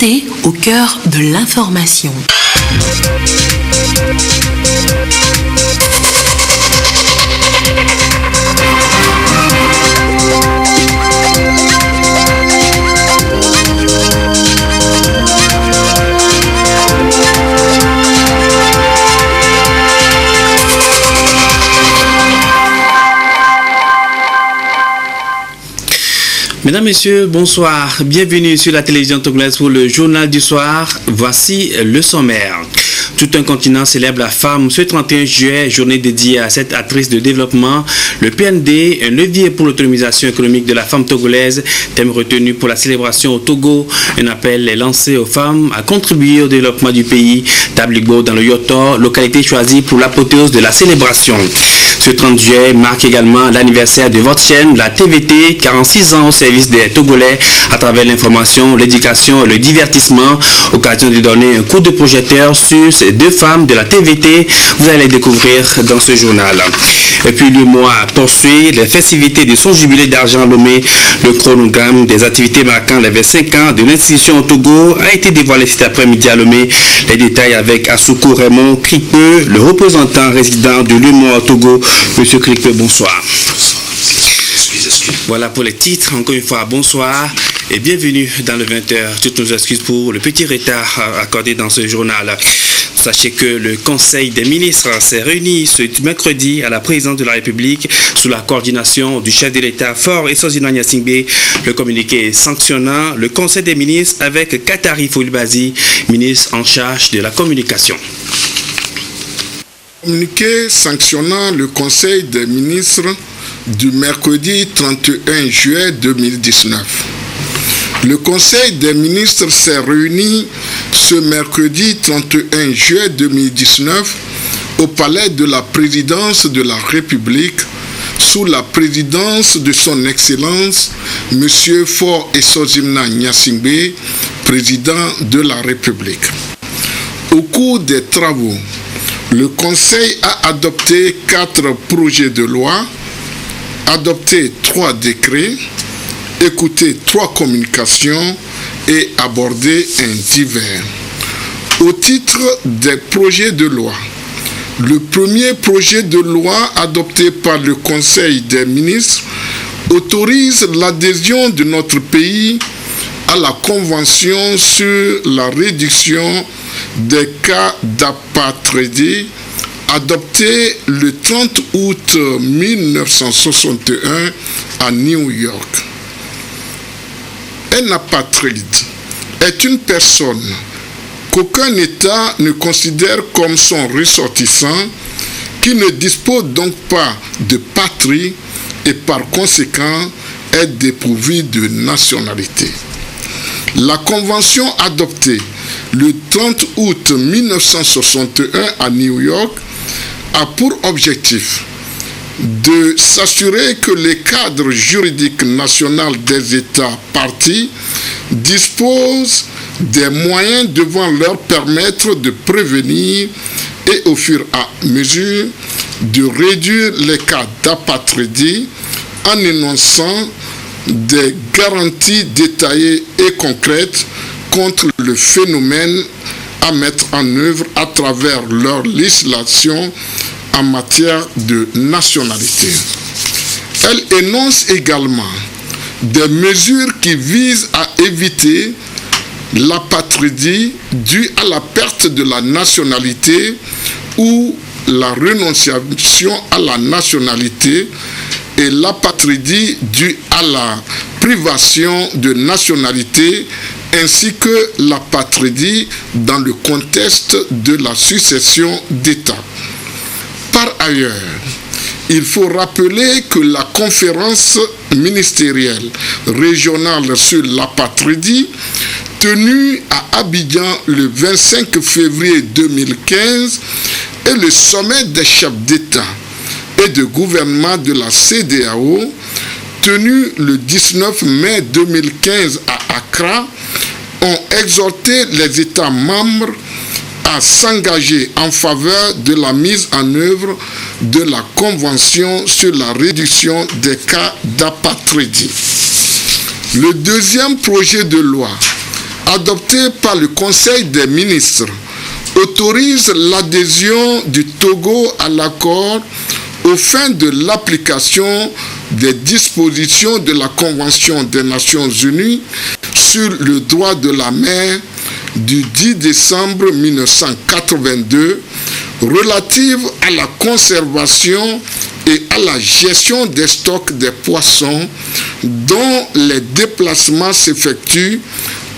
santé au cœur de l'information. Mesdames, Messieurs, bonsoir. Bienvenue sur la télévision togolaise pour le journal du soir. Voici le sommaire. Tout un continent célèbre la femme ce 31 juillet, journée dédiée à cette actrice de développement. Le PND, un levier pour l'autonomisation économique de la femme togolaise, thème retenu pour la célébration au Togo. Un appel est lancé aux femmes à contribuer au développement du pays. Tabligo dans le Yotor, localité choisie pour l'apothéose de la célébration. Ce 30 juillet marque également l'anniversaire de votre chaîne, la TVT, 46 ans au service des Togolais à travers l'information, l'éducation et le divertissement. Occasion de donner un coup de projecteur sur ces deux femmes de la TVT. Vous allez découvrir dans ce journal. Et puis le mois poursuit les festivités de son jubilé d'argent Lomé. Le chronogramme des activités marquant les 25 ans de l'institution au Togo a été dévoilé cet après-midi à Lomé. Les détails avec Assoukou Raymond Krikpeu, le représentant résident de l'UMOA au Togo. Monsieur Krikpeu, bonsoir. Voilà pour les titres. Encore une fois, bonsoir et bienvenue dans le 20h. Toutes nos excuses pour le petit retard accordé dans ce journal. Sachez que le Conseil des ministres s'est réuni ce mercredi à la présidence de la République sous la coordination du chef de l'État Faure Essorzina Gnassingbé. Le communiqué sanctionnant le Conseil des ministres avec Katari Foulibazi, ministre en charge de la communication. Communiqué sanctionnant le Conseil des ministres du mercredi 31 juillet 2019. Le Conseil des ministres s'est réuni ce mercredi 31 juillet 2019 au palais de la présidence de la République sous la présidence de son Excellence M. Faure Essorzina Gnassingbé, président de la République. Au cours des travaux, le Conseil a adopté 4 projets de loi, adopté 3 décrets, écouté 3 communications et abordé un divers. Au titre des projets de loi, le premier projet de loi adopté par le Conseil des ministres autorise l'adhésion de notre pays à la Convention sur la réduction des cas d'apatridie adoptée le 30 août 1961 à New York. Un apatride est une personne qu'aucun État ne considère comme son ressortissant, qui ne dispose donc pas de patrie et par conséquent est dépourvu de nationalité. La convention adoptée le 30 août 1961 à New York a pour objectif de s'assurer que les cadres juridiques nationaux des États partis disposent des moyens devant leur permettre de prévenir et au fur et à mesure de réduire les cas d'apatridie en énonçant des garanties détaillées et concrètes contre le phénomène à mettre en œuvre à travers leur législation en matière de nationalité. Elle énonce également des mesures qui visent à éviter l'apatridie due à la perte de la nationalité ou la renonciation à la nationalité et l'apatridie due à la privation de nationalité ainsi que l'apatridie dans le contexte de la succession d'États. Par ailleurs, il faut rappeler que la conférence ministérielle régionale sur l'apatridie tenue à Abidjan le 25 février 2015 et le sommet des chefs d'État et de gouvernement de la CEDEAO tenu le 19 mai 2015 à Accra ont exhorté les États membres à s'engager en faveur de la mise en œuvre de la Convention sur la réduction des cas d'apatridie. Le deuxième projet de loi adopté par le Conseil des ministres, autorise l'adhésion du Togo à l'accord aux fins de l'application des dispositions de la Convention des Nations Unies sur le droit de la mer du 10 décembre 1982 relative à la conservation et à la gestion des stocks des poissons dont les déplacements s'effectuent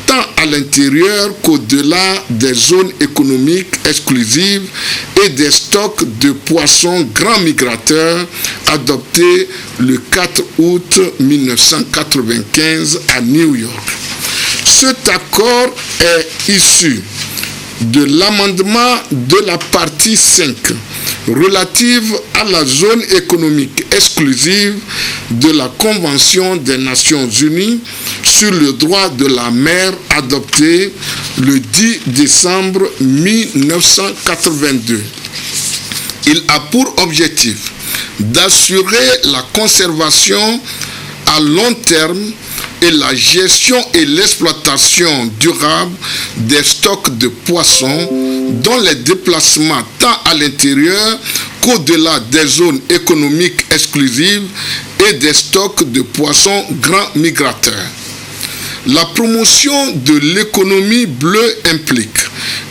tant à l'intérieur qu'au-delà des zones économiques exclusives et des stocks de poissons grands migrateurs adoptés le 4 août 1995 à New York. Cet accord est issu de l'amendement de la partie 5 relative à la zone économique exclusive de la Convention des Nations Unies sur le droit de la mer adoptée le 10 décembre 1982. Il a pour objectif d'assurer la conservation à long terme et la gestion et l'exploitation durable des stocks de poissons dont les déplacements tant à l'intérieur qu'au-delà des zones économiques exclusives et des stocks de poissons grands migrateurs. La promotion de l'économie bleue implique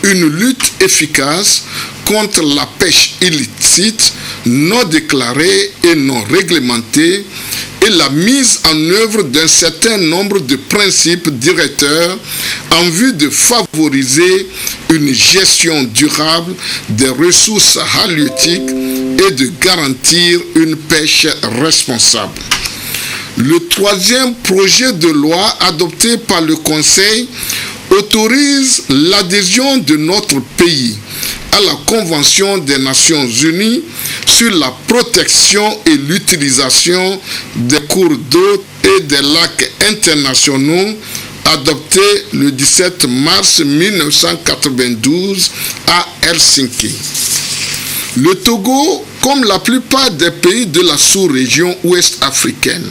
une lutte efficace contre la pêche illicite, non déclarée et non réglementée, et la mise en œuvre d'un certain nombre de principes directeurs en vue de favoriser une gestion durable des ressources halieutiques et de garantir une pêche responsable. Le troisième projet de loi adopté par le Conseil autorise l'adhésion de notre pays à la Convention des Nations Unies sur la protection et l'utilisation des cours d'eau et des lacs internationaux adoptée le 17 mars 1992 à Helsinki. Le Togo, comme la plupart des pays de la sous-région ouest africaine,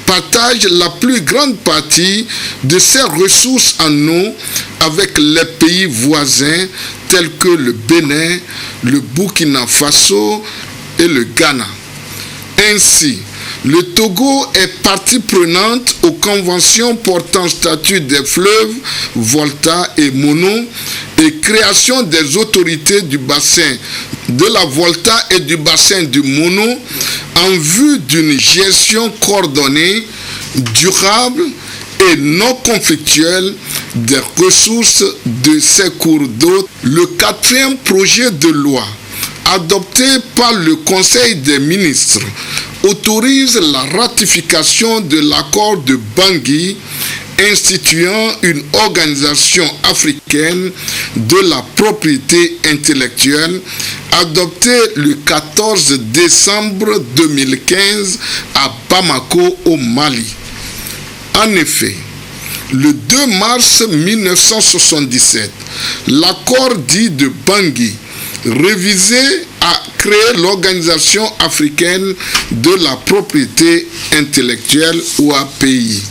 partage la plus grande partie de ses ressources en eau avec les pays voisins tels que le Bénin, le Burkina Faso et le Ghana. Ainsi, le Togo est partie prenante aux conventions portant statut des fleuves Volta et Mono et création des autorités du bassin de la Volta et du bassin du Mono en vue d'une gestion coordonnée, durable et non conflictuelle des ressources de ces cours d'eau. Le quatrième projet de loi adopté par le Conseil des ministres autorise la ratification de l'accord de Bangui instituant une organisation africaine de la propriété intellectuelle adopté le 14 décembre 2015 à Bamako au Mali. En effet, le 2 mars 1977, l'accord dit de Bangui révisé a créé l'Organisation africaine de la propriété intellectuelle OAPI.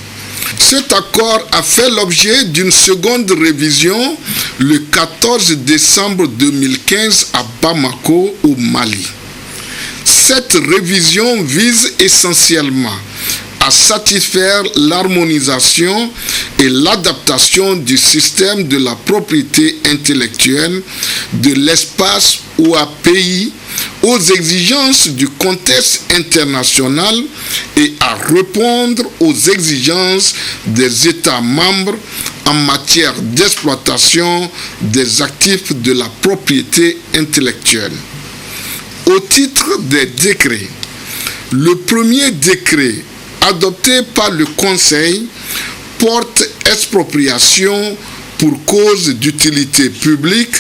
Cet accord a fait l'objet d'une seconde révision le 14 décembre 2015 à Bamako au Mali. Cette révision vise essentiellement à satisfaire l'harmonisation et l'adaptation du système de la propriété intellectuelle de l'espace OAPI aux exigences du contexte international et à répondre aux exigences des États membres en matière d'exploitation des actifs de la propriété intellectuelle. Au titre des décrets, le premier décret adopté par le Conseil porte expropriation pour cause d'utilité publique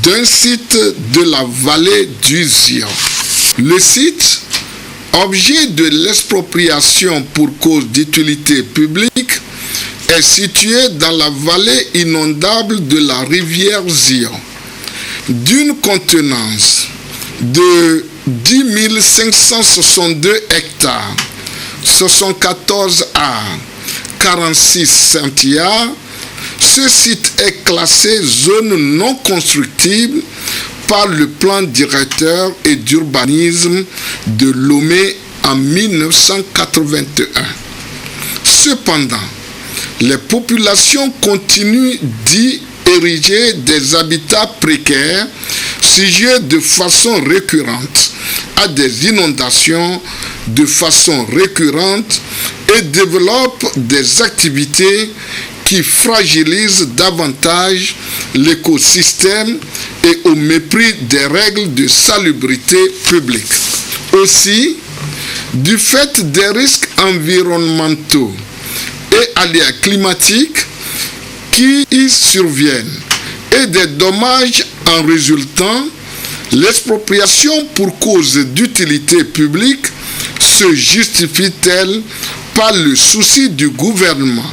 d'un site de la vallée du Zion. Le site, objet de l'expropriation pour cause d'utilité publique, est situé dans la vallée inondable de la rivière Zion, d'une contenance de 10 562 hectares, 74 arts, 46 centiares, Ce site est classé zone non constructible par le plan directeur et d'urbanisme de Lomé en 1981. Cependant, les populations continuent d'y ériger des habitats précaires, sujets de façon récurrente à des inondations de façon récurrente et développent des activités qui fragilisent davantage l'écosystème et au mépris des règles de salubrité publique. Aussi, du fait des risques environnementaux et aléas climatiques qui y surviennent et des dommages en résultant, l'expropriation pour cause d'utilité publique se justifie-t-elle par le souci du gouvernement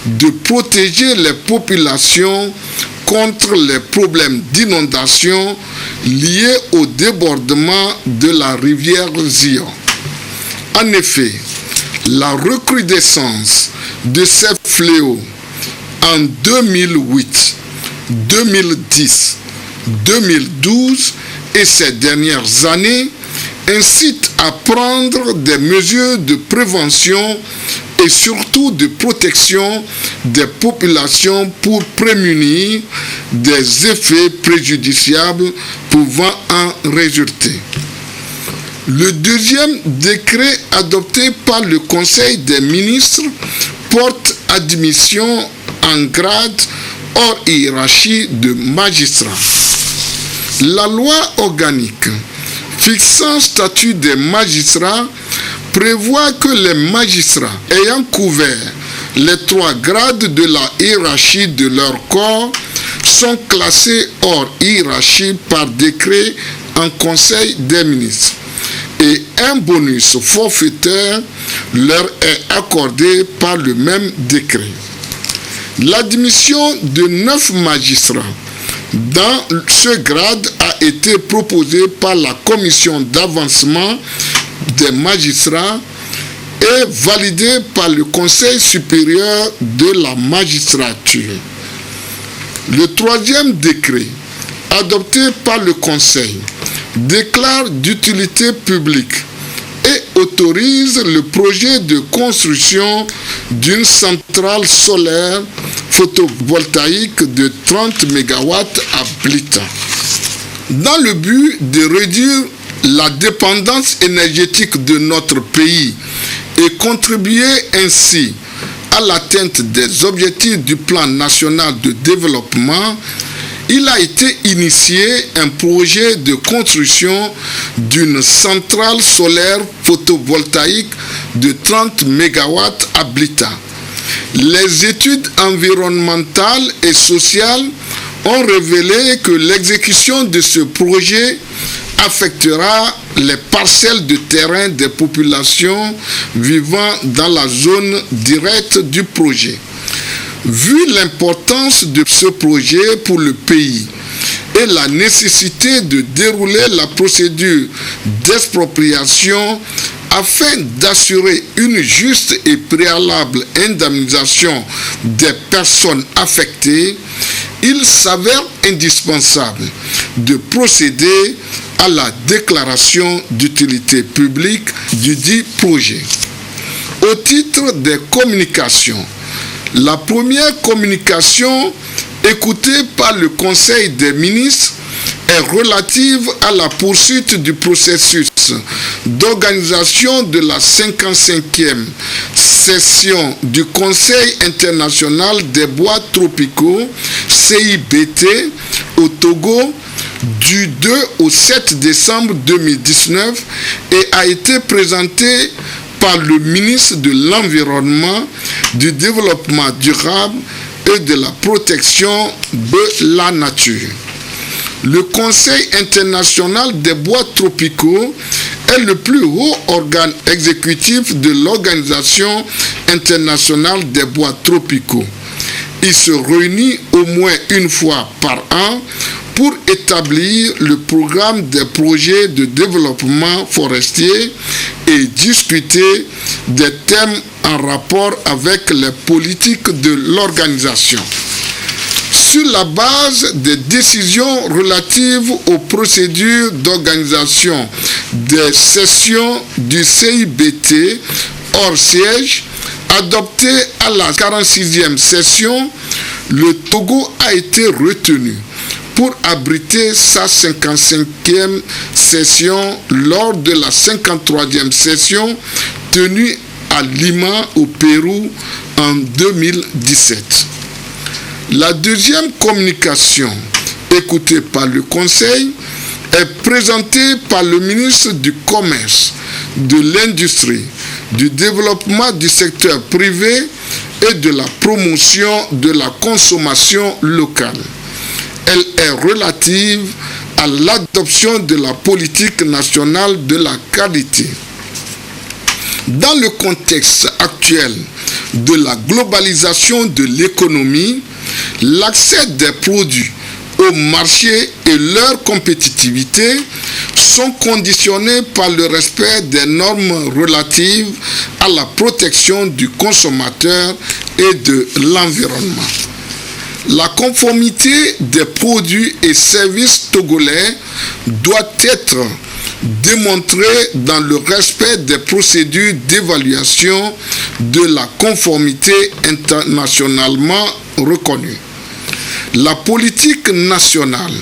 de protéger les populations contre les problèmes d'inondation liés au débordement de la rivière Zion. En effet, la recrudescence de ces fléaux en 2008, 2010, 2012 et ces dernières années incite à prendre des mesures de prévention et surtout de protection des populations pour prémunir des effets préjudiciables pouvant en résulter. Le deuxième décret adopté par le Conseil des ministres porte admission en grade hors hiérarchie de magistrats. La loi organique fixant statut des magistrats prévoit que les magistrats ayant couvert les 3 grades de la hiérarchie de leur corps sont classés hors hiérarchie par décret en Conseil des ministres et un bonus forfaitaire leur est accordé par le même décret. L'admission de 9 magistrats dans ce grade a été proposée par la commission d'avancement des magistrats et validée par le Conseil supérieur de la magistrature. Le 3e décret, adopté par le Conseil, déclare d'utilité publique et autorise le projet de construction d'une centrale solaire photovoltaïque de 30 MW à Blita. Dans le but de réduire la dépendance énergétique de notre pays et contribuer ainsi à l'atteinte des objectifs du plan national de développement, il a été initié un projet de construction d'une centrale solaire photovoltaïque de 30 MW à Blita. Les études environnementales et sociales ont révélé que l'exécution de ce projet affectera les parcelles de terrain des populations vivant dans la zone directe du projet. Vu l'importance de ce projet pour le pays et la nécessité de dérouler la procédure d'expropriation afin d'assurer une juste et préalable indemnisation des personnes affectées, il s'avère indispensable de procéder à la déclaration d'utilité publique du dit projet. Au titre des communications, la première communication écoutée par le Conseil des ministres est relative à la poursuite du processus d'organisation de la 55e session du Conseil international des bois tropicaux, CIBT, au Togo, du 2 au 7 décembre 2019 et a été présentée par le ministre de l'Environnement, du Développement durable et de la protection de la nature. Le Conseil international des bois tropicaux est le plus haut organe exécutif de l'Organisation internationale des bois tropicaux. Il se réunit au moins une fois par an pour établir le programme des projets de développement forestier et discuter des thèmes en rapport avec les politiques de l'organisation. sur la base des décisions relatives aux procédures d'organisation des sessions du CIBT hors siège, adoptées à la 46e session, le Togo a été retenu pour abriter sa 55e session lors de la 53e session tenue à Lima, au Pérou, en 2017. La deuxième communication écoutée par le Conseil est présentée par le ministre du Commerce, de l'Industrie, du Développement du secteur privé et de la promotion de la consommation locale. Elle est relative à l'adoption de la politique nationale de la qualité. Dans le contexte actuel de la globalisation de l'économie, l'accès des produits au marché et leur compétitivité sont conditionnés par le respect des normes relatives à la protection du consommateur et de l'environnement. La conformité des produits et services togolais doit être démontrée dans le respect des procédures d'évaluation de la conformité internationalement reconnue. La politique nationale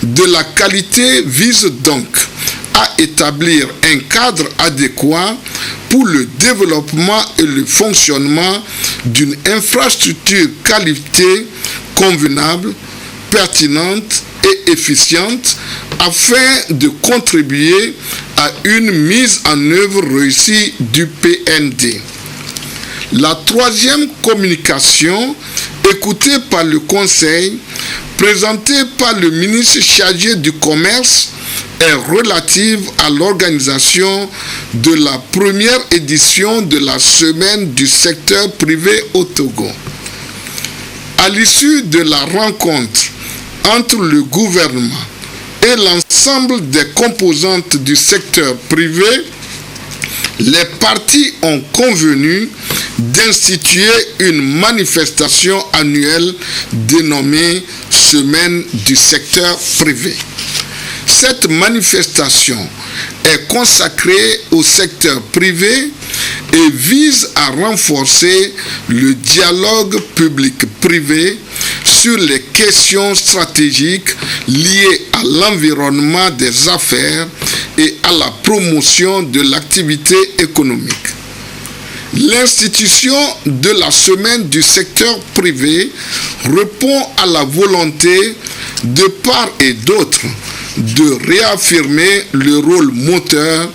de la qualité vise donc à établir un cadre adéquat pour le développement et le fonctionnement d'une infrastructure qualité convenable, pertinente et efficiente afin de contribuer à une mise en œuvre réussie du PND. La troisième communication écoutée par le Conseil, présentée par le ministre chargé du Commerce, est relative à l'organisation de la première édition de la Semaine du secteur privé au Togo. À l'issue de la rencontre entre le gouvernement et l'ensemble des composantes du secteur privé, les parties ont convenu d'instituer une manifestation annuelle dénommée Semaine du secteur privé. Cette manifestation est consacrée au secteur privé et vise à renforcer le dialogue public-privé sur les questions stratégiques liées à l'environnement des affaires et à la promotion de l'activité économique. L'institution de la Semaine du secteur privé répond à la volonté de part et d'autre de réaffirmer le rôle moteur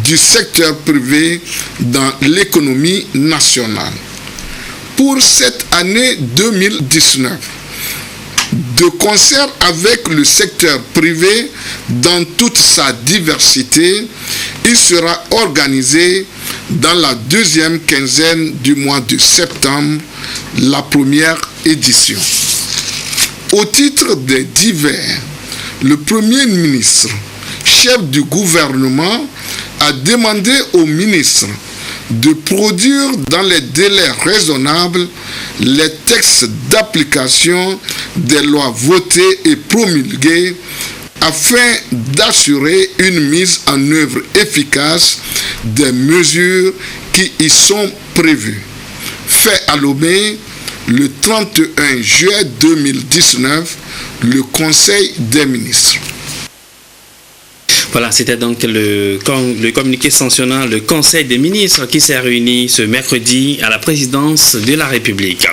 du secteur privé dans l'économie nationale. Pour cette année 2019, de concert avec le secteur privé dans toute sa diversité, il sera organisé dans la deuxième quinzaine du mois de septembre, la première édition. Au titre des divers, le Premier ministre, chef du gouvernement, a demandé au ministre de produire dans les délais raisonnables les textes d'application des lois votées et promulguées afin d'assurer une mise en œuvre efficace des mesures qui y sont prévues. Fait à Lomé, le 31 juillet 2019, le Conseil des ministres. Voilà, c'était donc le communiqué sanctionnant le Conseil des ministres qui s'est réuni ce mercredi à la présidence de la République.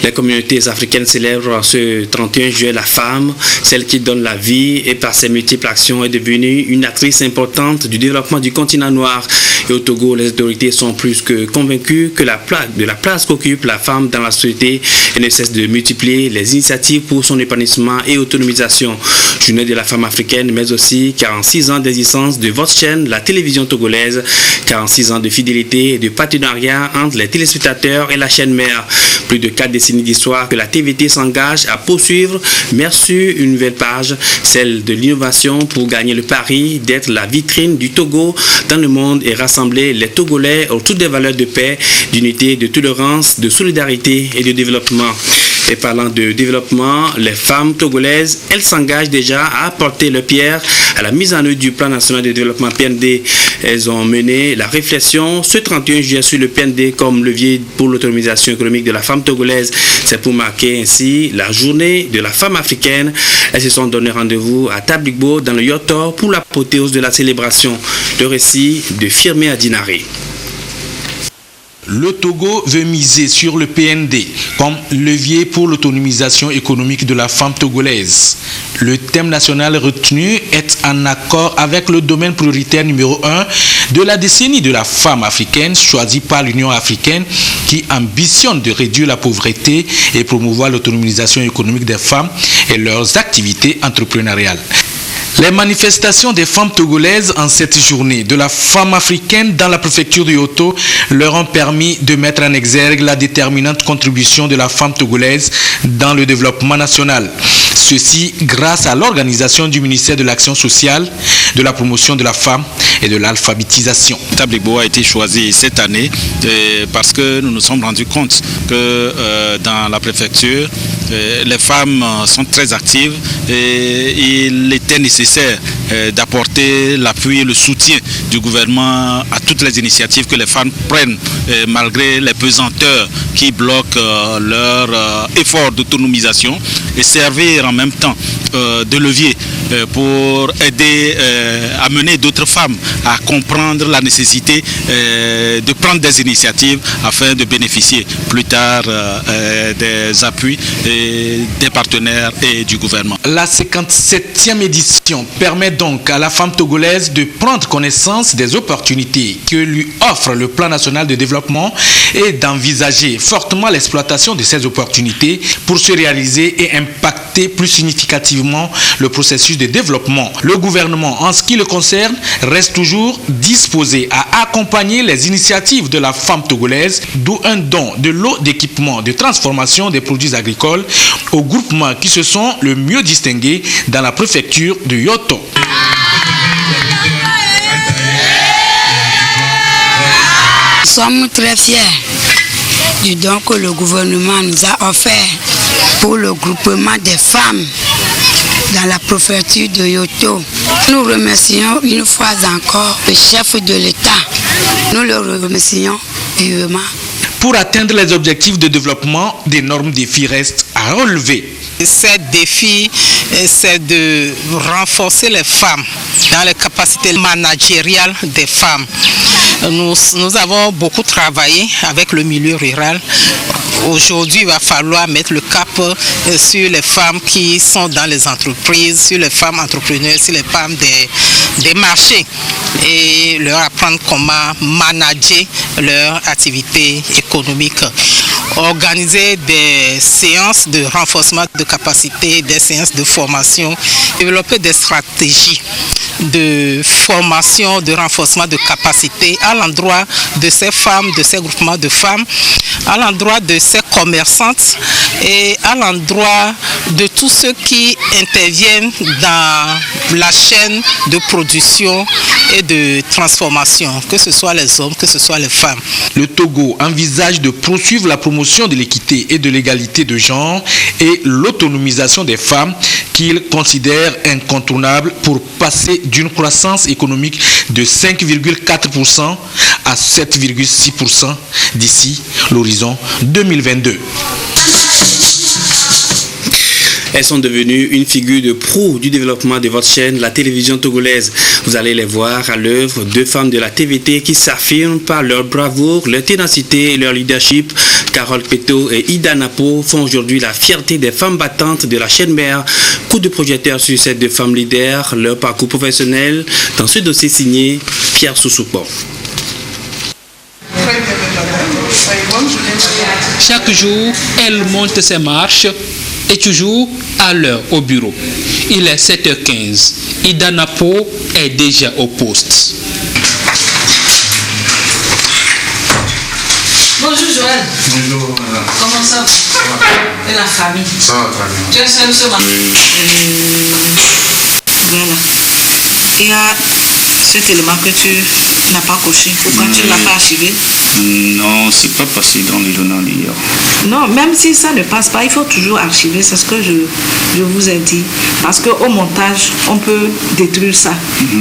Les communautés africaines célèbrent ce 31 juillet la femme, celle qui donne la vie et par ses multiples actions est devenue une actrice importante du développement du continent noir. Et au Togo, les autorités sont plus que convaincues de la place qu'occupe la femme dans la société et ne cessent de multiplier les initiatives pour son épanouissement et autonomisation. Journée de la femme africaine, mais aussi 46 ans d'existence de votre chaîne, la télévision togolaise, 46 ans de fidélité et de partenariat entre les téléspectateurs et la chaîne mère. Plus de 4 décennies d'histoire que la TVT s'engage à poursuivre. Merci, une nouvelle page, celle de l'innovation pour gagner le pari d'être la vitrine du Togo dans le monde et rassembler les Togolais autour des valeurs de paix, d'unité, de tolérance, de solidarité et de développement. Et parlant de développement, les femmes togolaises, elles s'engagent déjà à apporter leur pierre à la mise en œuvre du plan national de développement PND. Elles ont mené la réflexion ce 31 juillet sur le PND comme levier pour l'autonomisation économique de la femme togolaise. C'est pour marquer ainsi la journée de la femme africaine. Elles se sont donné rendez-vous à Tabligbo dans le Yotor pour l'apothéose de la célébration. Le récit de Firmé Adinari. Le Togo veut miser sur le PND comme levier pour l'autonomisation économique de la femme togolaise. Le thème national retenu est en accord avec le domaine prioritaire numéro 1 de la décennie de la femme africaine choisi par l'Union africaine qui ambitionne de réduire la pauvreté et promouvoir l'autonomisation économique des femmes et leurs activités entrepreneuriales. Les manifestations des femmes togolaises en cette journée de la femme africaine dans la préfecture de Yoto leur ont permis de mettre en exergue la déterminante contribution de la femme togolaise dans le développement national. Ceci grâce à l'organisation du ministère de l'Action sociale, de la promotion de la femme et de l'alphabétisation. Tabligbo a été choisi cette année parce que nous nous sommes rendus compte que dans la préfecture, les femmes sont très actives et il était nécessaire d'apporter l'appui et le soutien du gouvernement à toutes les initiatives que les femmes prennent malgré les pesanteurs qui bloquent leur effort d'autonomisation et servir en même temps de levier pour aider à mener d'autres femmes à comprendre la nécessité de prendre des initiatives afin de bénéficier plus tard des appuis des partenaires et du gouvernement. La 57e édition permet donc à la femme togolaise de prendre connaissance des opportunités que lui offre le plan national de développement et d'envisager fortement l'exploitation de ces opportunités pour se réaliser et impacter plus significativement le processus de développement. Le gouvernement, en ce qui le concerne, reste toujours disposé à accompagner les initiatives de la femme togolaise, d'où un don de lots d'équipements de transformation des produits agricoles aux groupements qui se sont le mieux distingués dans la préfecture de Yoto. Nous sommes très fiers du don que le gouvernement nous a offert pour le groupement des femmes dans la préfecture de Yoto. Nous remercions une fois encore le chef de l'État. Nous le remercions vivement. Pour atteindre les objectifs de développement, d'énormes défis restent à relever. Ces défis, c'est de renforcer les femmes dans les capacités managériales des femmes. Nous avons beaucoup travaillé avec le milieu rural. Aujourd'hui, il va falloir mettre le cap sur les femmes qui sont dans les entreprises, sur les femmes entrepreneurs, sur les femmes des marchés et leur apprendre comment manager leur activité économique. Organiser des séances de renforcement de capacité, des séances de formation, développer des stratégies de formation, de renforcement de capacité à l'endroit de ces femmes, de ces groupements de femmes, à l'endroit de ces commerçantes et à l'endroit de tous ceux qui interviennent dans la chaîne de production et de transformation, que ce soit les hommes, que ce soit les femmes. Le Togo envisage de poursuivre la promotion de l'équité et de l'égalité de genre et l'autonomisation des femmes qu'il considère incontournable pour passer d'une croissance économique de 5,4% à 7,6% d'ici l'horizon 2022. Elles sont devenues une figure de proue du développement de votre chaîne, la télévision togolaise. Vous allez les voir à l'œuvre, deux femmes de la TVT qui s'affirment par leur bravoure, leur ténacité et leur leadership. Carole Peto et Ida Napo font aujourd'hui la fierté des femmes battantes de la chaîne mère. Coup de projecteur sur ces deux femmes leaders, leur parcours professionnel dans ce dossier signé Pierre Soussoupo. Chaque jour, elle monte ses marches et toujours à l'heure au bureau. Il est 7h15. Ida Napo est déjà au poste. Bonjour Joël. Bonjour madame. Comment ça va? Et la famille? Ça va très bien. Tu es seul ce matin? Voilà. Il y a cet élément que tu n'as pas coché? Pourquoi tu ne l'as pas archivé? Non, c'est pas passé dans les journaux d'hier. Non, même si ça ne passe pas, il faut toujours archiver, c'est ce que je vous ai dit. Parce qu'au montage, on peut détruire ça.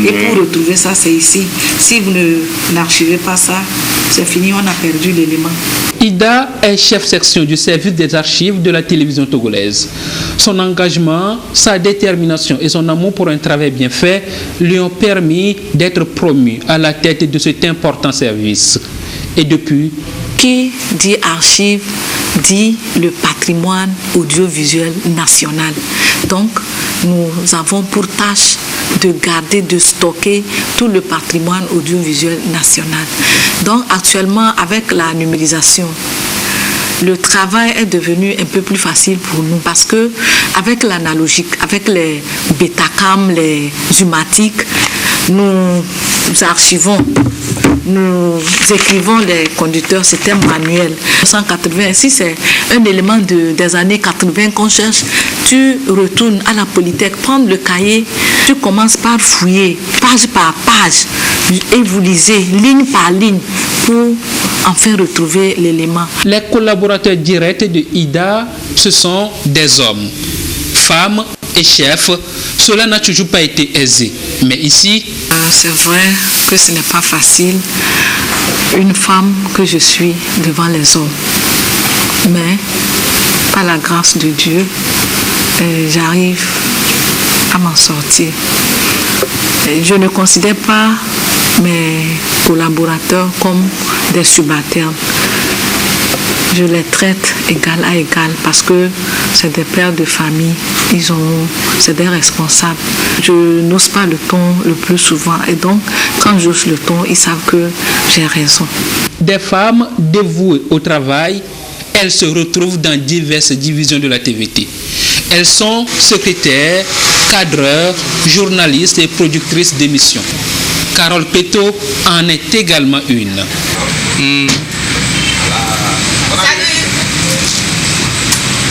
Et pour retrouver ça, c'est ici. Si vous n'archivez pas ça, c'est fini, on a perdu l'élément. Ida est chef section du service des archives de la télévision togolaise. Son engagement, sa détermination et son amour pour un travail bien fait lui ont permis d'être promu à la tête de cet important service. Et depuis, Qui dit archive dit le patrimoine audiovisuel national. Donc, nous avons pour tâche de garder, de stocker tout le patrimoine audiovisuel national. Donc, actuellement, avec la numérisation, le travail est devenu un peu plus facile pour nous parce que avec l'analogique, avec les Betacam, les Zumatiques, nous archivons, nous écrivons les conducteurs, c'était manuel. 1980, si c'est un élément des années 80 qu'on cherche, tu retournes à la Polytech, prendre le cahier, tu commences par fouiller, page par page, et vous lisez ligne par ligne pour enfin retrouver l'élément. Les collaborateurs directs de Ida, ce sont des hommes, femmes et chefs. Cela n'a toujours pas été aisé. Mais ici, c'est vrai que ce n'est pas facile, une femme que je suis devant les hommes. Mais par la grâce de Dieu, j'arrive à m'en sortir. Je ne considère pas mes collaborateurs comme des subalternes. Je les traite égal à égal parce que c'est des pères de famille, c'est des responsables. Je n'ose pas le ton le plus souvent et donc quand j'ose le ton, ils savent que j'ai raison. Des femmes dévouées au travail, elles se retrouvent dans diverses divisions de la TVT. Elles sont secrétaires, cadreurs, journalistes et productrices d'émissions. Carole Peto en est également une.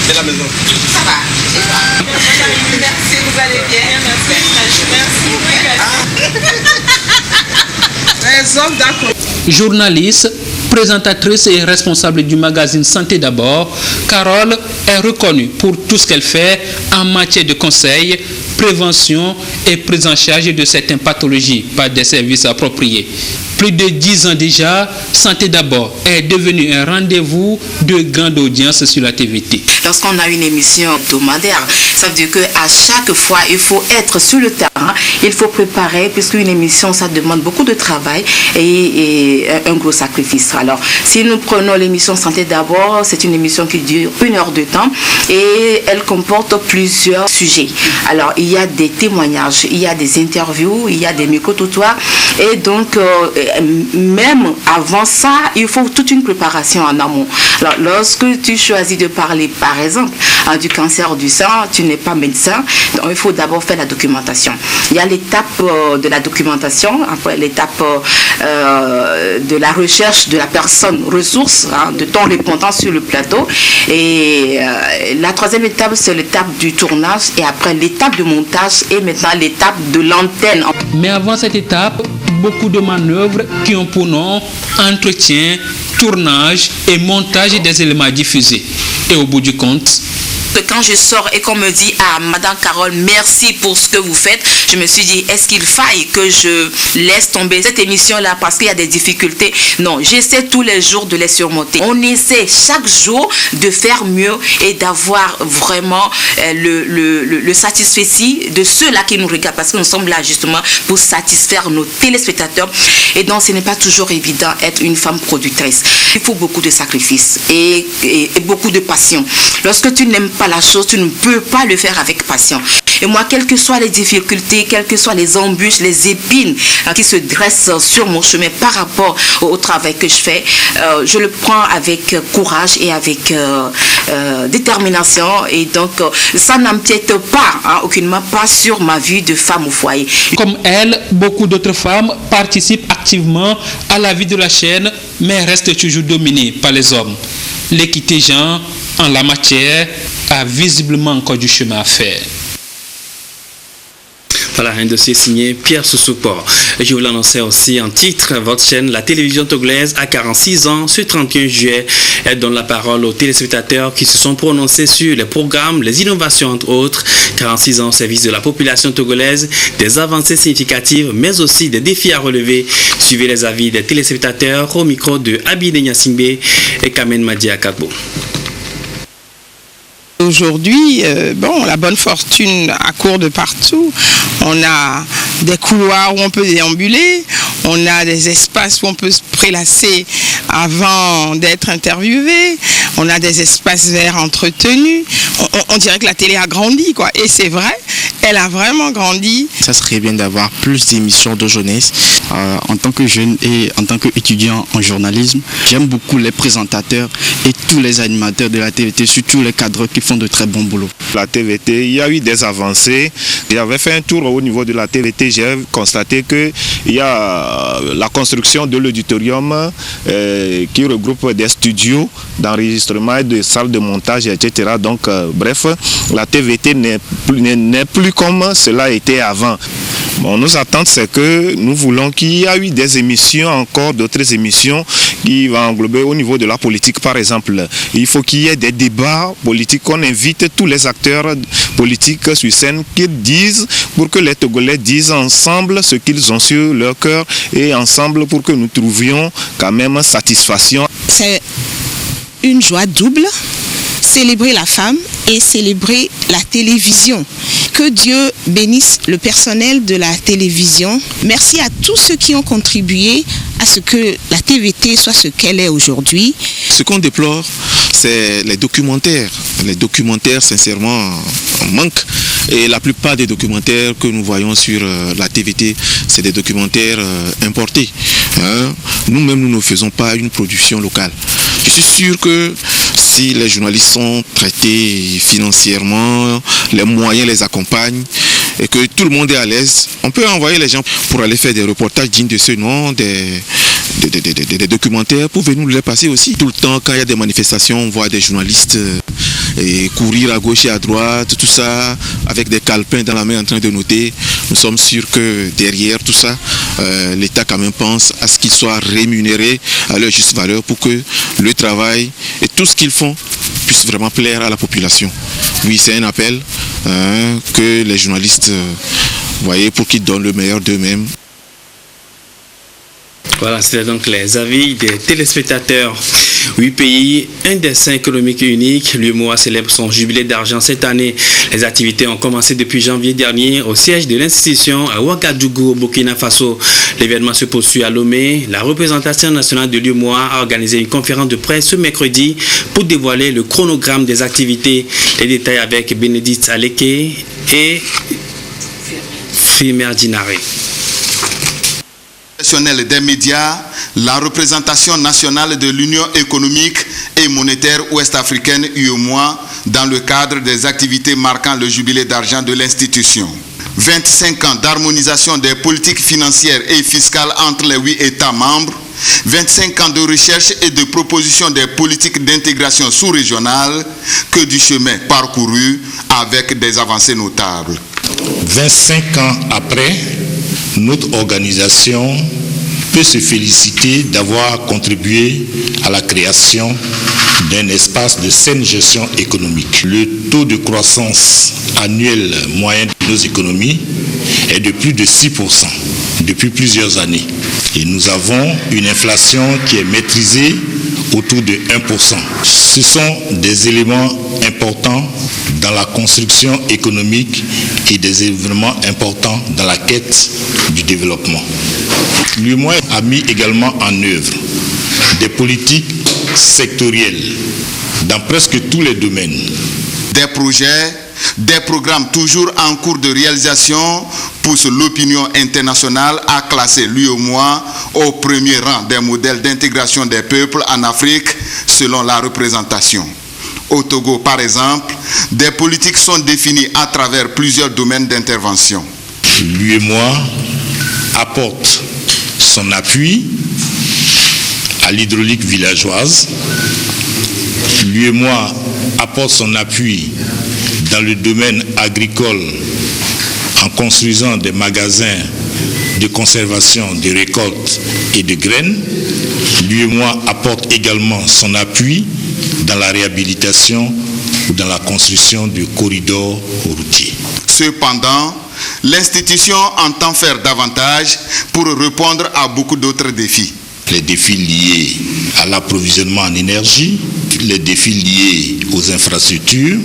C'est la maison. Ça va. Merci, vous allez bien. Merci. D'accord. Journaliste, présentatrice et responsable du magazine Santé d'abord, Carole est reconnue pour tout ce qu'elle fait en matière de conseil, prévention et prise en charge de certaines pathologies par des services appropriés. Plus de 10 ans déjà, Santé d'abord est devenu un rendez-vous de grande audience sur la TVT. Lorsqu'on a une émission hebdomadaire, ça veut dire qu'à chaque fois, il faut être sur le terrain, il faut préparer, puisqu'une émission, ça demande beaucoup de travail et un gros sacrifice. Alors, si nous prenons l'émission Santé d'abord, c'est une émission qui dure 1 heure de temps et elle comporte plusieurs sujets. Alors, il y a des témoignages, il y a des interviews, il y a des micro-trottoirs et donc, même avant ça, il faut toute une préparation en amont. Alors, lorsque tu choisis de parler, par exemple, du cancer du sein, tu n'es pas médecin, donc il faut d'abord faire la documentation. Il y a l'étape de la documentation, après l'étape de la recherche de la personne ressource, de ton répondant sur le plateau. Et la troisième étape, c'est l'étape du tournage et après l'étape de montage et maintenant l'étape de l'antenne. Mais avant cette étape, beaucoup de manœuvres qui ont pour nom entretien, tournage et montage des éléments diffusés. Et au bout du compte, quand je sors et qu'on me dit « Ah, Madame Carole, merci pour ce que vous faites », je me suis dit « Est-ce qu'il faille que je laisse tomber cette émission-là parce qu'il y a des difficultés ?» Non, j'essaie tous les jours de les surmonter. On essaie chaque jour de faire mieux et d'avoir vraiment le satisfait de ceux-là qui nous regardent parce que nous sommes là justement pour satisfaire nos téléspectateurs. Et donc, ce n'est pas toujours évident d'être une femme productrice. Il faut beaucoup de sacrifices et beaucoup de passion. Lorsque tu n'aimes pas la chose, tu ne peux pas le faire avec passion. Et moi, quelles que soient les difficultés, quelles que soient les embûches, les épines qui se dressent sur mon chemin par rapport au travail que je fais, je le prends avec courage et avec détermination. Et donc, ça n'empiète pas, aucunement pas sur ma vie de femme au foyer. Comme elle, beaucoup d'autres femmes participent activement à la vie de la chaîne, mais restent toujours dominées par les hommes. L'équité genre en la matière a visiblement encore du chemin à faire. Voilà, un dossier signé Pierre Soussoupo. Je vous l'annonçais aussi en titre, votre chaîne, la télévision togolaise, a 46 ans ce 31 juillet. Elle donne la parole aux téléspectateurs qui se sont prononcés sur les programmes, les innovations entre autres. 46 ans au service de la population togolaise, des avancées significatives, mais aussi des défis à relever. Suivez les avis des téléspectateurs au micro de Abide Nyasingbe et Kamen Madia Kakbo. Aujourd'hui, la bonne fortune accourt de partout. On a des couloirs où on peut déambuler, on a des espaces où on peut se prélasser avant d'être interviewé, on a des espaces verts entretenus. On dirait que la télé a grandi, quoi. Et c'est vrai, elle a vraiment grandi. Ça serait bien d'avoir plus d'émissions de jeunesse. En tant que jeune et en tant qu'étudiant en journalisme, j'aime beaucoup les présentateurs et tous les animateurs de la TVT, surtout les cadres qui font de très bons boulots. La TVT, il y a eu des avancées. J'avais fait un tour au niveau de la TVT, j'ai constaté qu'il y a la construction de l'auditorium qui regroupe des studios d'enregistrement et des salles de montage, etc. Donc, bref, la TVT n'est plus comme cela était avant. Bon, nos attentes, c'est que nous voulons qu'il y ait eu des émissions, encore d'autres émissions qui vont englober au niveau de la politique, par exemple. Il faut qu'il y ait des débats politiques, qu'on invite tous les acteurs politiques sur scène qu'ils disent, pour que les Togolais disent ensemble ce qu'ils ont sur leur cœur et ensemble pour que nous trouvions quand même satisfaction. C'est une joie double, célébrer la femme et célébrer la télévision. Que Dieu bénisse le personnel de la télévision. Merci à tous ceux qui ont contribué à ce que la TVT soit ce qu'elle est aujourd'hui. Ce qu'on déplore, c'est les documentaires. Les documentaires, sincèrement, manquent. Et la plupart des documentaires que nous voyons sur la TVT, c'est des documentaires importés. Nous-mêmes, nous ne faisons pas une production locale. Je suis sûr que si les journalistes sont traités financièrement, les moyens les accompagnent et que tout le monde est à l'aise, on peut envoyer les gens pour aller faire des reportages dignes de ce nom, des documentaires, pouvez-nous les passer aussi. Tout le temps, quand il y a des manifestations, on voit des journalistes courir à gauche et à droite, tout ça, avec des calepins dans la main en train de noter. Nous sommes sûrs que derrière tout ça, l'État quand même pense à ce qu'ils soient rémunérés à leur juste valeur pour que le travail et tout ce qu'ils font puisse vraiment plaire à la population. Oui, c'est un appel que les journalistes, voyez, pour qu'ils donnent le meilleur d'eux-mêmes. Voilà, c'était donc les avis des téléspectateurs. 8 pays, un dessin économique unique. L'UEMOA célèbre son jubilé d'argent cette année. Les activités ont commencé depuis janvier dernier au siège de l'institution à Ouagadougou, au Burkina Faso. L'événement se poursuit à Lomé. La représentation nationale de l'UEMOA a organisé une conférence de presse ce mercredi pour dévoiler le chronogramme des activités. Les détails avec Bénédicte Aleke et Frimer Dinaré. Des médias, la représentation nationale de l'Union économique et monétaire ouest-africaine UEMOA dans le cadre des activités marquant le jubilé d'argent de l'institution. 25 ans d'harmonisation des politiques financières et fiscales entre les 8 États membres, 25 ans de recherche et de proposition des politiques d'intégration sous-régionale, que du chemin parcouru avec des avancées notables. 25 ans après, notre organisation peut se féliciter d'avoir contribué à la création d'un espace de saine gestion économique. Le taux de croissance annuel moyen de nos économies est de plus de 6% depuis plusieurs années. Et nous avons une inflation qui est maîtrisée autour de 1%. Ce sont des éléments importants dans la construction économique et des événements importants dans la quête du développement. L'UEMOA a mis également en œuvre des politiques sectorielles dans presque tous les domaines. Des projets, des programmes toujours en cours de réalisation poussent l'opinion internationale à classer l'UEMOA au premier rang des modèles d'intégration des peuples en Afrique selon la représentation. Au Togo, par exemple, des politiques sont définies à travers plusieurs domaines d'intervention. L'UEMOA apporte son appui à l'hydraulique villageoise. L'UEMOA apporte son appui dans le domaine agricole en construisant des magasins de conservation de récoltes et de graines. L'UEMOA apporte également son appui dans la réhabilitation ou dans la construction de corridors routiers. Cependant, l'institution entend faire davantage pour répondre à beaucoup d'autres défis. Les défis liés à l'approvisionnement en énergie, les défis liés aux infrastructures.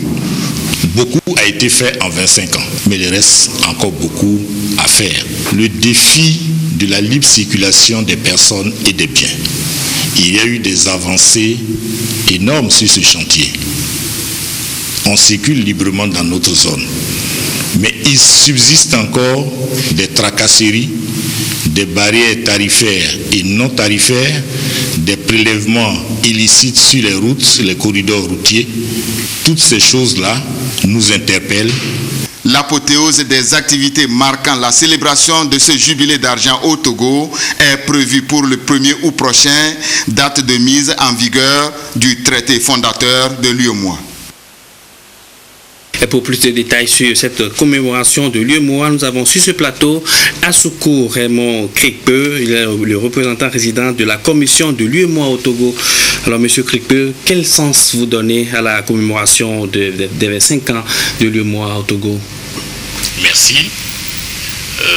Beaucoup a été fait en 25 ans, mais il reste encore beaucoup à faire. Le défi de la libre circulation des personnes et des biens. Il y a eu des avancées énormes sur ce chantier. On circule librement dans notre zone. Mais il subsiste encore des tracasseries, des barrières tarifaires et non tarifaires, des prélèvements illicites sur les routes, les corridors routiers. Toutes ces choses-là nous interpellent. L'apothéose des activités marquant la célébration de ce jubilé d'argent au Togo est prévue pour le 1er août prochain, date de mise en vigueur du traité fondateur de l'UEMOA. Et pour plus de détails sur cette commémoration de l'UEMOA, nous avons sur ce plateau Assoukou Raymond Krikpeu, il est le représentant résident de la commission de l'UEMOA au Togo. Alors, Monsieur Krikpeu, quel sens vous donnez à la commémoration des 25 ans de l'UEMOA au Togo? Merci.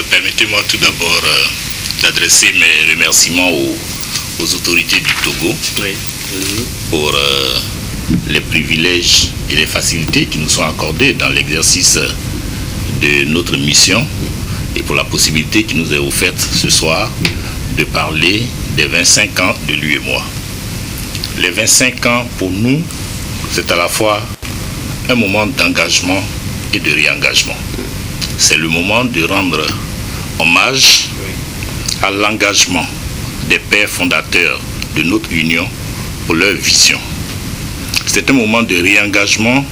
Permettez-moi tout d'abord d'adresser mes remerciements aux autorités du Togo pour les privilèges et les facilités qui nous sont accordés dans l'exercice de notre mission et pour la possibilité qui nous est offerte ce soir de parler des 25 ans de l'UEMOA. Les 25 ans, pour nous, c'est à la fois un moment d'engagement et de réengagement. C'est le moment de rendre hommage à l'engagement des pères fondateurs de notre union pour leur vision. C'est un moment de réengagement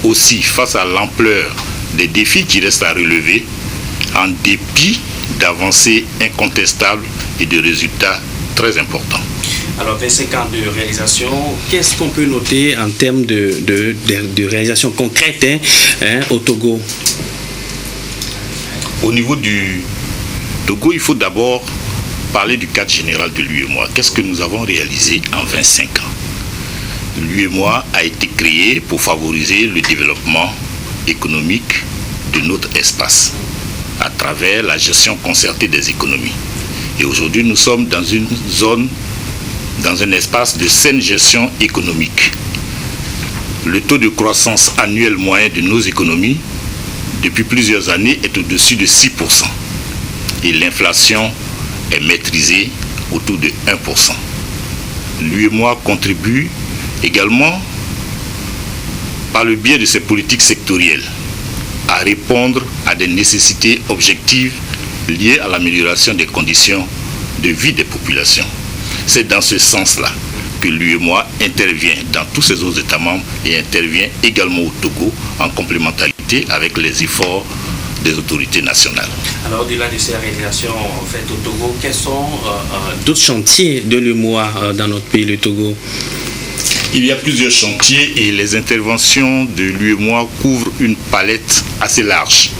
aussi face à l'ampleur des défis qui restent à relever, en dépit d'avancées incontestables et de résultats très importants. Alors, 25 ans de réalisation, qu'est-ce qu'on peut noter en termes de réalisation concrète au Togo? Au niveau du Togo, il faut d'abord parler du cadre général de l'UEMOA. Qu'est-ce que nous avons réalisé en 25 ans? L'UEMOA a été créé pour favoriser le développement économique de notre espace à travers la gestion concertée des économies. Et aujourd'hui, nous sommes dans une zone, dans un espace de saine gestion économique. Le taux de croissance annuel moyen de nos économies, depuis plusieurs années, est au-dessus de 6%. Et l'inflation est maîtrisée autour de 1%. L'UEMOA contribue également, par le biais de ses politiques sectorielles, à répondre à des nécessités objectives liées à l'amélioration des conditions de vie des populations. C'est dans ce sens-là que l'UEMOA intervient dans tous ses autres États membres et intervient également au Togo en complémentarité avec les efforts des autorités nationales. Alors, au-delà de ces réalisations faites au Togo, quels sont d'autres chantiers de l'UEMOA dans notre pays, le Togo? Il y a plusieurs chantiers et les interventions de l'UEMOA couvrent une palette assez large.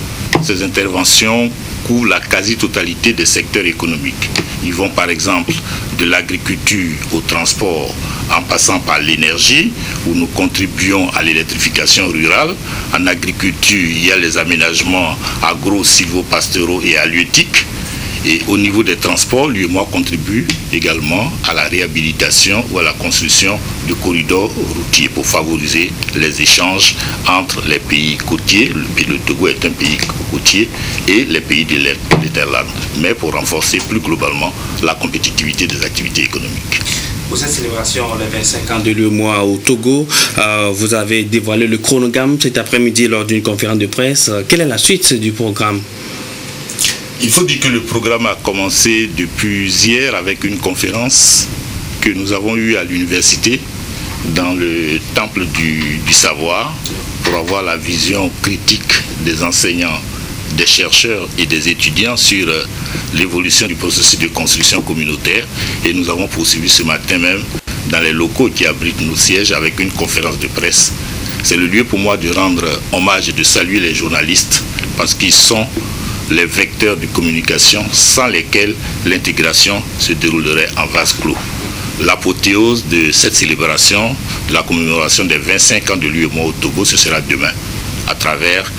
Ces interventions couvrent la quasi-totalité des secteurs économiques. Ils vont par exemple de l'agriculture au transport en passant par l'énergie, où nous contribuons à l'électrification rurale. En agriculture, il y a les aménagements agro-silvopastoraux et halieutiques. Et au niveau des transports, l'UEMOA contribue également à la réhabilitation ou à la construction de corridors routiers pour favoriser les échanges entre les pays côtiers, le Togo est un pays côtier, et les pays de l'Interland, mais pour renforcer plus globalement la compétitivité des activités économiques. Pour cette célébration, les 25 ans de l'UEMOA au Togo, vous avez dévoilé le chronogramme cet après-midi lors d'une conférence de presse. Quelle est la suite du programme? Il faut dire que le programme a commencé depuis hier avec une conférence que nous avons eue à l'université dans le temple du savoir pour avoir la vision critique des enseignants, des chercheurs et des étudiants sur l'évolution du processus de construction communautaire. Et nous avons poursuivi ce matin même dans les locaux qui abritent nos sièges avec une conférence de presse. C'est le lieu pour moi de rendre hommage et de saluer les journalistes parce qu'ils sont les vecteurs de communication sans lesquels l'intégration se déroulerait en vase clos. L'apothéose de cette célébration, de la commémoration des 25 ans de l'UEMOA au Togo, ce sera demain, à travers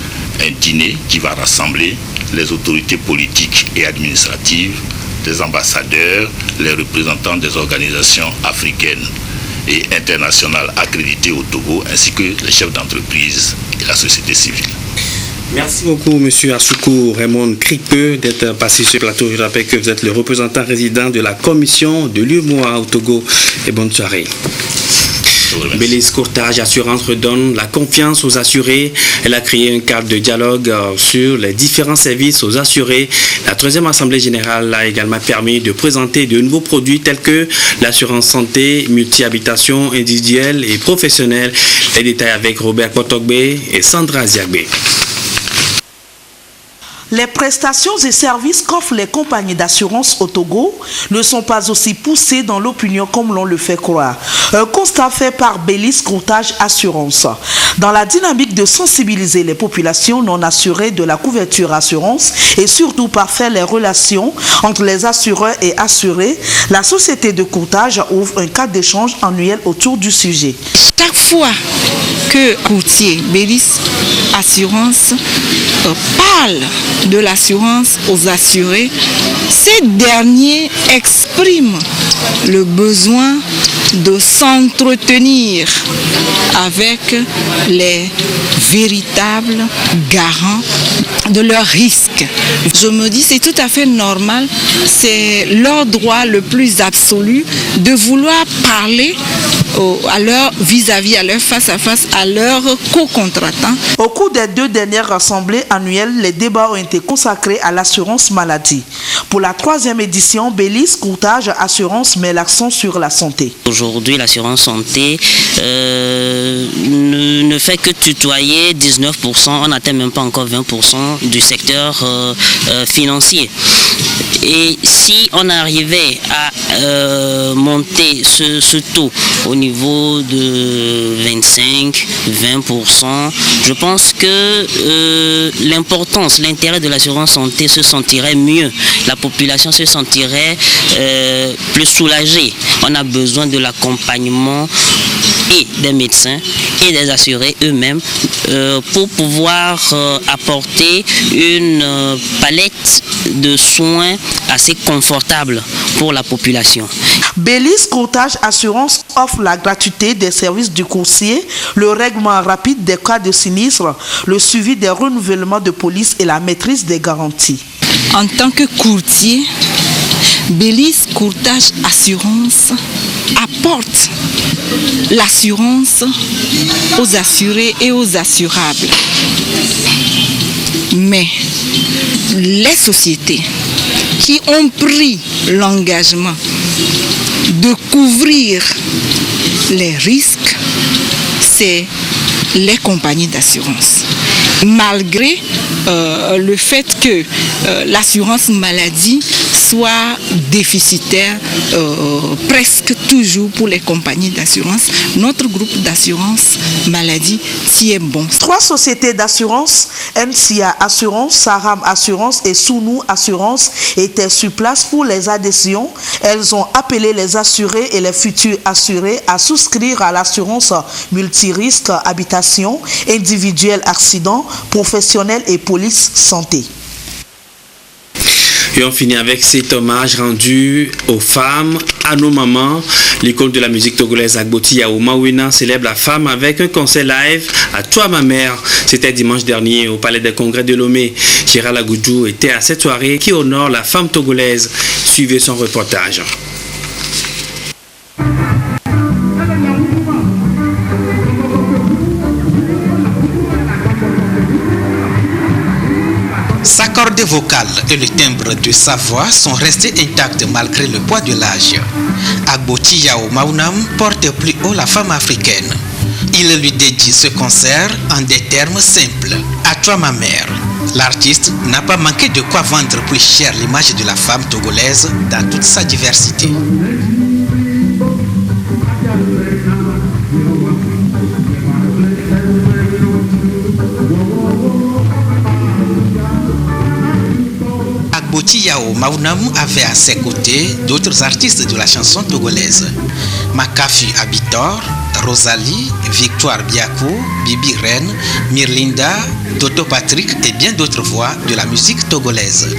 un dîner qui va rassembler les autorités politiques et administratives, les ambassadeurs, les représentants des organisations africaines et internationales accréditées au Togo, ainsi que les chefs d'entreprise et la société civile. Merci beaucoup, M. Assoukou Raymond Cricpeux, d'être passé sur le plateau. Je rappelle que vous êtes le représentant résident de la commission de l'UEMOA au Togo. Et bonne soirée. Bélis Courtage Assurance redonne la confiance aux assurés. Elle a créé un cadre de dialogue sur les différents services aux assurés. La 3e Assemblée Générale a également permis de présenter de nouveaux produits tels que l'assurance santé, multi-habitation individuelle et professionnelle. Les détails avec Robert Kotogbe et Sandra Ziagbe. Les prestations et services qu'offrent les compagnies d'assurance au Togo ne sont pas aussi poussées dans l'opinion comme l'on le fait croire. Un constat fait par Bélis Courtage Assurance. Dans la dynamique de sensibiliser les populations non assurées de la couverture assurance et surtout par faire les relations entre les assureurs et assurés, la société de courtage ouvre un cadre d'échange annuel autour du sujet. Chaque fois que courtier Bélis Assurance parle de l'assurance aux assurés, ces derniers expriment le besoin de s'entretenir avec les véritables garants de leurs risques. Je me dis c'est tout à fait normal, c'est leur droit le plus absolu de vouloir parler à leur vis-à-vis, à leur face-à-face, à leurs co-contractants. Au cours des 2 dernières assemblées annuelles, les débats ont été consacrés à l'assurance maladie. Pour la 3e édition, Bélis Courtage Assurance met l'accent sur la santé. Aujourd'hui, l'assurance santé ne fait que tutoyer 19%, on n'atteint même pas encore 20% du secteur financier. Et si on arrivait à monter ce taux au niveau de 25-20%, je pense que l'importance, l'intérêt de l'assurance santé se sentirait mieux. La population se sentirait plus soulagée. On a besoin de l'accompagnement et des médecins et des assurés eux-mêmes pour pouvoir apporter une palette de soins assez confortable pour la population. Bélis Courtage Assurance offre la gratuité des services du coursier, le règlement rapide des cas de sinistre, le suivi des renouvellements de police et la maîtrise des garanties. En tant que courtier, Bélis Courtage Assurance apporte l'assurance aux assurés et aux assurables. Mais les sociétés qui ont pris l'engagement de couvrir les risques, c'est les compagnies d'assurance. Malgré le fait que l'assurance maladie soit déficitaire presque toujours pour les compagnies d'assurance, notre groupe d'assurance maladie s'y est bon. 3 sociétés d'assurance, NCA Assurance, Saram Assurance et Sounou Assurance, étaient sur place pour les adhésions. Elles ont appelé les assurés et les futurs assurés à souscrire à l'assurance multirisque habitation, individuel accident, professionnel et police santé. Et on finit avec cet hommage rendu aux femmes, à nos mamans. L'école de la musique togolaise Agboti Yao Mawina célèbre la femme avec un concert live à Toi ma mère. C'était dimanche dernier au Palais des Congrès de Lomé. Gérald Agoudou était à cette soirée qui honore la femme togolaise. Suivez son reportage. Sa corde vocale et le timbre de sa voix sont restés intacts malgré le poids de l'âge. Agboti Yao Maunam porte plus haut la femme africaine. Il lui dédie ce concert en des termes simples. À toi ma mère. L'artiste n'a pas manqué de quoi vendre plus cher l'image de la femme togolaise dans toute sa diversité. Agboti Yao Maunam avait à ses côtés d'autres artistes de la chanson togolaise. Makafi Abitor, Rosalie, Victoire Biakou, Bibi Reine, Mirlinda, Toto Patrick et bien d'autres voix de la musique togolaise.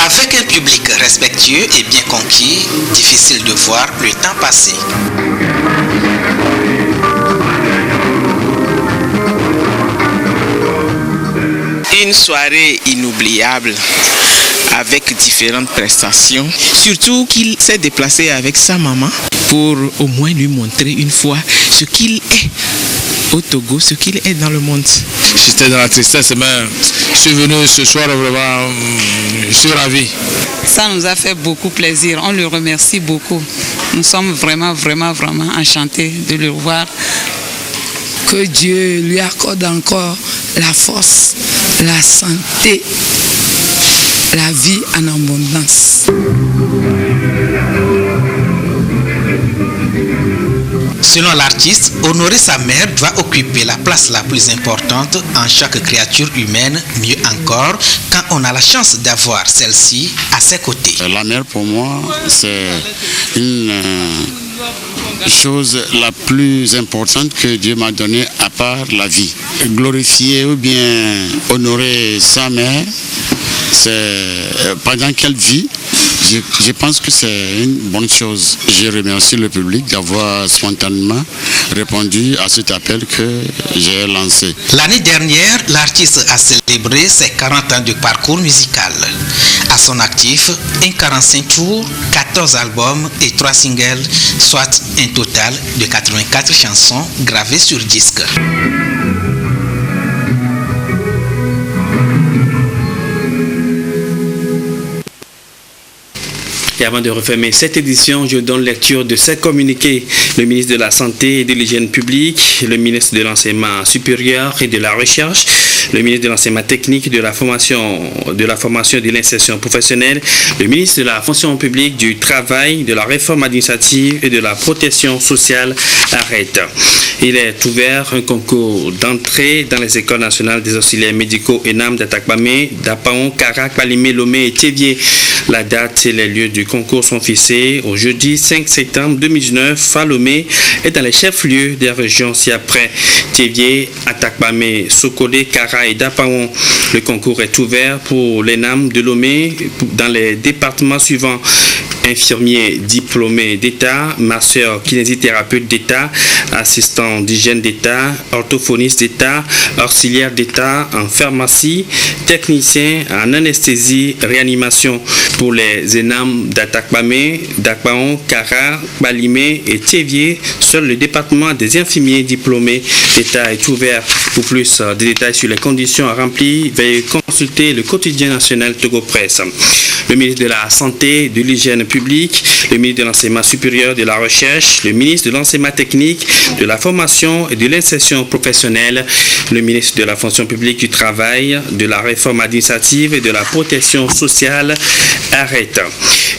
Avec un public respectueux et bien conquis, difficile de voir le temps passer. Une soirée inoubliable avec différentes prestations. Surtout qu'il s'est déplacé avec sa maman pour au moins lui montrer une fois ce qu'il est au Togo, ce qu'il est dans le monde. J'étais dans la tristesse, mais je suis venu ce soir vraiment, je suis ravi. Ça nous a fait beaucoup plaisir, on le remercie beaucoup. Nous sommes vraiment enchantés de le voir. Que Dieu lui accorde encore la force, la santé, la vie en abondance. Selon l'artiste, honorer sa mère doit occuper la place la plus importante en chaque créature humaine, mieux encore quand on a la chance d'avoir celle-ci à ses côtés. La mère pour moi, c'est une chose la plus importante que Dieu m'a donnée à part la vie. Glorifier ou bien honorer sa mère, c'est pendant qu'elle vit. Je pense que c'est une bonne chose. Je remercie le public d'avoir spontanément répondu à cet appel que j'ai lancé. L'année dernière, l'artiste a célébré ses 40 ans de parcours musical. À son actif, un 45 tours, 14 albums et 3 singles, soit un total de 84 chansons gravées sur disque. Et avant de refermer cette édition, je donne lecture de ces communiqués. Le ministre de la Santé et de l'Hygiène publique, le ministre de l'Enseignement supérieur et de la Recherche, le ministre de l'Enseignement technique, de la formation et de l'insertion professionnelle, le ministre de la fonction publique, du travail, de la réforme administrative et de la protection sociale arrête. Il est ouvert un concours d'entrée dans les écoles nationales des auxiliaires médicaux ENAM d'Atakpamé, d'Apaon, Karak, Palimé, Lomé et Thévié. La date et les lieux du concours sont fixés au jeudi 5 septembre 2019 à Lomé et dans les chefs-lieux des régions ci-après Thévié, Atakpamé, Sokolé, Kara et d'Apaon. Le concours est ouvert pour l'ENAM de Lomé dans les départements suivants: infirmier diplômé d'État, masseur kinésithérapeute d'État, assistant d'hygiène d'État, orthophoniste d'État, auxiliaire d'État en pharmacie, technicien en anesthésie, réanimation. Pour les ENAM d'Atakpamé, d'Akbaon, Kara, Balimé et Thévié, seul le département des infirmiers diplômés d'État est ouvert. Pour plus de détails sur les conditions à remplir, veuillez consulter le quotidien national Togo Presse. Le ministre de la Santé, de l'Hygiène publique, le ministre de l'Enseignement supérieur, de la Recherche, le ministre de l'Enseignement technique, de la formation et de l'insertion professionnelle, le ministre de la fonction publique, du travail, de la réforme administrative et de la protection sociale arrête.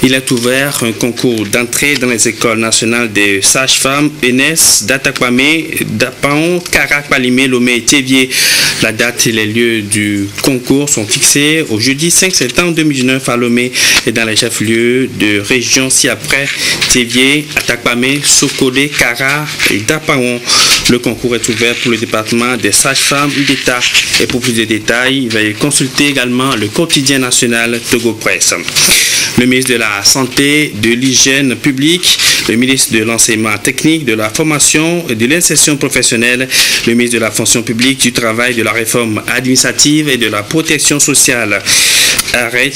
Il est ouvert un concours d'entrée dans les écoles nationales des sages-femmes ENES d'Atakpamé, d'Apaon, Karak, Palimé, Lomé et Thévié. La date et les lieux du concours sont fixés au jeudi 5 septembre 2019 à Lomé et dans les chefs-lieux de région ci-après Thévié, Atakpamé, Sokolé, Kara et d'Apaon. Le concours est ouvert pour le département des sages-femmes d'État. Et pour plus de détails, veuillez consulter également le quotidien national Togo Presse. Le ministre de la Santé, de l'Hygiène publique, le ministre de l'Enseignement technique, de la formation et de l'insertion professionnelle, le ministre de la fonction publique, du travail, de la réforme administrative et de la protection sociale. arrête.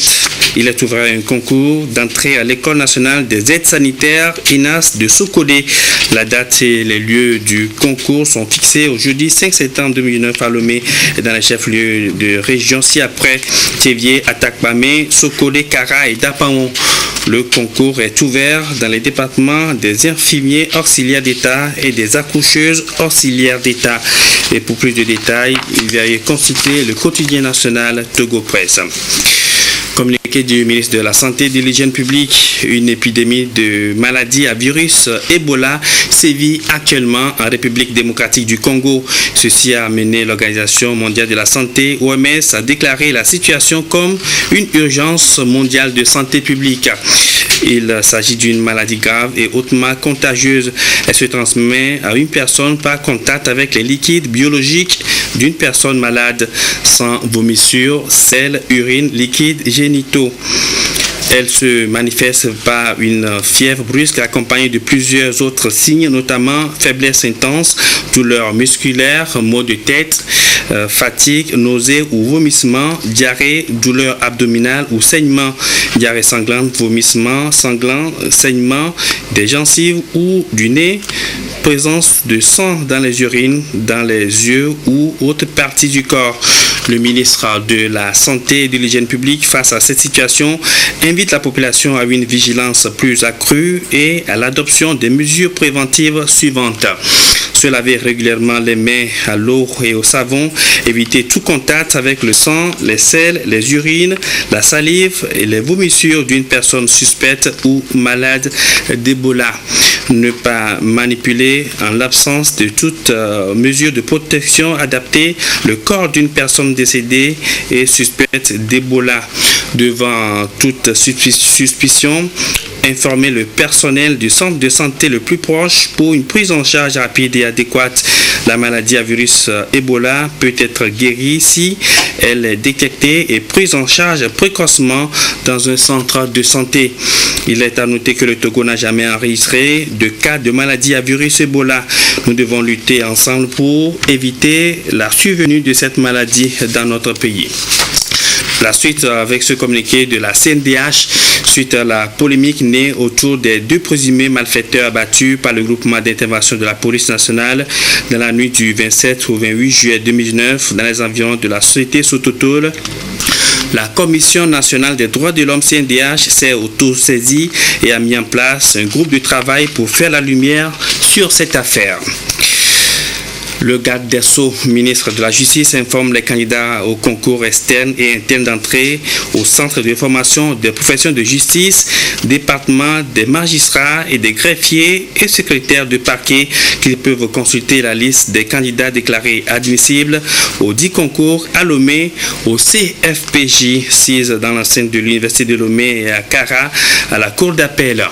Il est ouvert un concours d'entrée à l'École nationale des aides sanitaires ENAS de Sokodé. La date et les lieux du concours sont fixés au jeudi 5 septembre 2009 à Lomé et dans les chefs-lieux de région ci-après Thévié, Atakpamé, Sokodé, Kara et Dapaon. Le concours est ouvert dans les départements des infirmiers auxiliaires d'État et des accoucheuses auxiliaires d'État. Et pour plus de détails, veuillez consulter le quotidien national Togo Presse. Communiqué du ministre de la Santé et de l'Hygiène publique, une épidémie de maladie à virus Ebola sévit actuellement en République démocratique du Congo. Ceci a amené l'Organisation mondiale de la santé, OMS, à déclarer la situation comme une urgence mondiale de santé publique. Il s'agit d'une maladie grave et hautement contagieuse. Elle se transmet à une personne par contact avec les liquides biologiques d'une personne malade, sang, vomissures, selles, urine, liquides génitaux. Elle se manifeste par une fièvre brusque accompagnée de plusieurs autres signes, notamment faiblesse intense, douleur musculaire, maux de tête, fatigue, nausées ou vomissements, diarrhée, douleur abdominale ou saignement, diarrhée sanglante, vomissement sanglant, saignement des gencives ou du nez, présence de sang dans les urines, dans les yeux ou autres parties du corps. Le ministre de la Santé et de l'Hygiène publique, face à cette situation, invite la population à une vigilance plus accrue et à l'adoption des mesures préventives suivantes. Se laver régulièrement les mains à l'eau et au savon, éviter tout contact avec le sang, les selles, les urines, la salive et les vomissures d'une personne suspecte ou malade d'Ebola. Ne pas manipuler en l'absence de toute mesure de protection adaptée le corps d'une personne décédée et suspecte d'Ebola. Devant toute suspicion, informer le personnel du centre de santé le plus proche pour une prise en charge rapide et adéquate. La maladie à virus Ebola peut être guérie si elle est détectée et prise en charge précocement dans un centre de santé. Il est à noter que le Togo n'a jamais enregistré de cas de maladie à virus Ebola. Nous devons lutter ensemble pour éviter la survenue de cette maladie dans notre pays. La suite avec ce communiqué de la CNDH suite à la polémique née autour des deux présumés malfaiteurs abattus par le groupement d'intervention de la police nationale dans la nuit du 27 au 28 juillet 2009 dans les environs de la société Sototol. La Commission nationale des droits de l'homme CNDH s'est auto-saisie et a mis en place un groupe de travail pour faire la lumière sur cette affaire. Le garde des Sceaux, ministre de la Justice, informe les candidats au concours externe et interne d'entrée au centre de formation des professions de justice, département des magistrats et des greffiers et secrétaires de parquet qu'ils peuvent consulter la liste des candidats déclarés admissibles au 10 concours à Lomé, au CFPJ 6 dans l'enceinte de l'Université de Lomé et à Kara, à la Cour d'appel.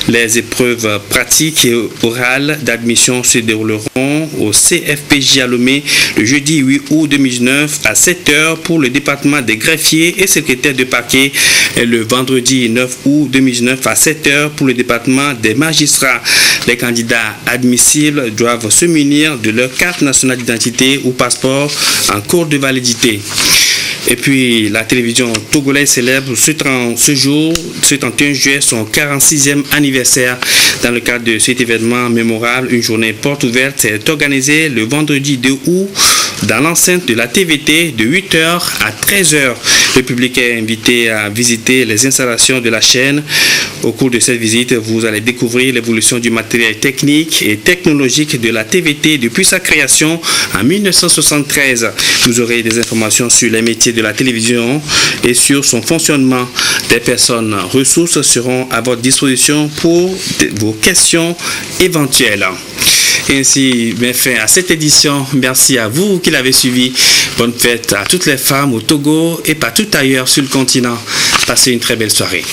Les épreuves pratiques et orales d'admission se dérouleront au CFPJ à Lomé le jeudi 8 août 2019 à 7h pour le département des greffiers et secrétaires de parquet et le vendredi 9 août 2019 à 7h pour le département des magistrats. Les candidats admissibles doivent se munir de leur carte nationale d'identité ou passeport en cours de validité. Et puis, la télévision togolaise célèbre ce jour, ce 31 juillet, son 46e anniversaire. Dans le cadre de cet événement mémorable, une journée porte ouverte est organisée le vendredi 2 août dans l'enceinte de la TVT de 8h à 13h. Le public est invité à visiter les installations de la chaîne. Au cours de cette visite, vous allez découvrir l'évolution du matériel technique et technologique de la TVT depuis sa création en 1973. Vous aurez des informations sur les métiers de la télévision et sur son fonctionnement. Des personnes ressources seront à votre disposition pour vos questions éventuelles. Et ainsi met fin à cette édition. Merci à vous qui l'avez suivi. Bonne fête à toutes les femmes au Togo et partout ailleurs sur le continent. Passez une très belle soirée.